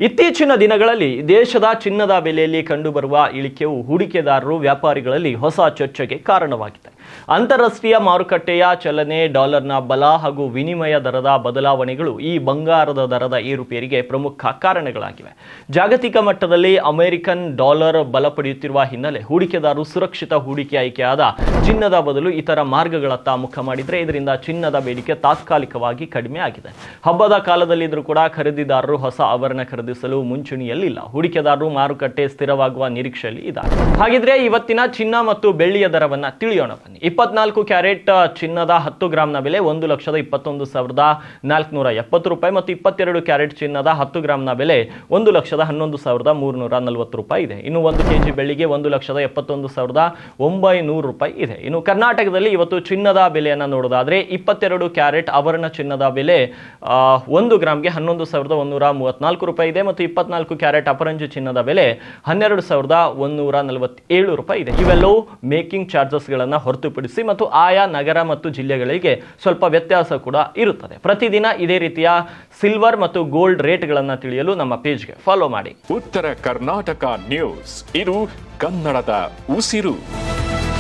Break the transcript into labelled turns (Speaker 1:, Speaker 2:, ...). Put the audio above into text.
Speaker 1: ಇತ್ತೀಚಿನ ದಿನಗಳಲ್ಲಿ ದೇಶದ ಚಿನ್ನದ ಬೆಲೆಯಲ್ಲಿ ಕಂಡುಬರುವ ಇಳಿಕೆಯು ಹೂಡಿಕೆದಾರರು ವ್ಯಾಪಾರಿಗಳಲ್ಲಿ ಹೊಸ ಚರ್ಚೆಗೆ ಕಾರಣವಾಗಿದೆ. ಅಂತಾರಾಷ್ಟ್ರೀಯ ಮಾರುಕಟ್ಟೆಯ ಚಲನೆ, ಡಾಲರ್ನ ಬಲ ಹಾಗೂ ವಿನಿಮಯ ದರದ ಬದಲಾವಣೆಗಳು ಈ ಬಂಗಾರದ ದರದ ಏರುಪೇರಿಗೆ ಪ್ರಮುಖ ಕಾರಣಗಳಾಗಿವೆ. ಜಾಗತಿಕ ಮಟ್ಟದಲ್ಲಿ ಅಮೆರಿಕನ್ ಡಾಲರ್ ಬಲ ಪಡೆಯುತ್ತಿರುವ ಹಿನ್ನೆಲೆ ಹೂಡಿಕೆದಾರರು ಸುರಕ್ಷಿತ ಹೂಡಿಕೆ ಆಯ್ಕೆಯಾದ ಚಿನ್ನದ ಬದಲು ಇತರ ಮಾರ್ಗಗಳತ್ತ ಮುಖ ಮಾಡಿದರೆ ಇದರಿಂದ ಚಿನ್ನದ ಬೇಡಿಕೆ ತಾತ್ಕಾಲಿಕವಾಗಿ ಕಡಿಮೆ ಆಗಿದೆ. ಹಬ್ಬದ ಕಾಲದಲ್ಲಿದ್ದರೂ ಕೂಡ ಖರೀದಿದಾರರು ಹೊಸ ಆಭರಣ ಖರೀದಿಸಲು ಮುಂಚೂಣಿಯಲ್ಲಿಲ್ಲ. ಹೂಡಿಕೆದಾರರು ಮಾರುಕಟ್ಟೆ ಸ್ಥಿರವಾಗುವ ನಿರೀಕ್ಷೆಯಲ್ಲಿ ಇದ್ದಾರೆ. ಹಾಗಿದ್ರೆ ಇವತ್ತಿನ ಚಿನ್ನ ಮತ್ತು ಬೆಳ್ಳಿಯ ದರವನ್ನ ತಿಳಿಯೋಣ ಬನ್ನಿ. 24 ಕ್ಯಾರೆಟ್ ಚಿನ್ನದ 10 ಗ್ರಾಂನ ಬೆಲೆ 1,21,470 ರೂಪಾಯಿ ಮತ್ತು 22 ಕ್ಯಾರೆಟ್ ಚಿನ್ನದ 10 ಗ್ರಾಂನ ಬೆಲೆ 1,11,340 ರೂಪಾಯಿ ಇದೆ. ಇನ್ನು 1 ಕೆಜಿ ಬೆಳ್ಳಿಗೆ 1,71,900 ರೂಪಾಯಿ ಇದೆ. ಇನ್ನು ಕರ್ನಾಟಕದಲ್ಲಿ ಇವತ್ತು ಚಿನ್ನದ ಬೆಲೆಯನ್ನು ನೋಡೋದಾದ್ರೆ 22 ಕ್ಯಾರೆಟ್ ಆಭರಣ ಚಿನ್ನದ ಬೆಲೆ 1 ಗ್ರಾಂಗೆ 11,134 ರೂಪಾಯಿ ಇದೆ ಮತ್ತು 24 ಕ್ಯಾರೆಟ್ ಅಪರಂಜಿ ಚಿನ್ನದ ಬೆಲೆ 12,147 ರೂಪಾಯಿ ಇದೆ. ಇವೆಲ್ಲವೂ ಮೇಕಿಂಗ್ ಚಾರ್ಜಸ್ ಗಳನ್ನ ಹೊರತುಪಡಿಸಿ ಮತ್ತು ಆಯಾ ನಗರ ಮತ್ತು ಜಿಲ್ಲೆಗಳಿಗೆ ಸ್ವಲ್ಪ ವ್ಯತ್ಯಾಸ ಕೂಡ ಇರುತ್ತದೆ. ಪ್ರತಿದಿನ ಇದೇ ರೀತಿಯ ಸಿಲ್ವರ್ ಮತ್ತು ಗೋಲ್ಡ್ ರೇಟ್ ಗಳನ್ನ ತಿಳಿಯಲು ನಮ್ಮ ಪೇಜ್ಗೆ ಫಾಲೋ ಮಾಡಿ.
Speaker 2: ಉತ್ತರ ಕರ್ನಾಟಕ ನ್ಯೂಸ್, ಇದು ಕನ್ನಡದ ಉಸಿರು.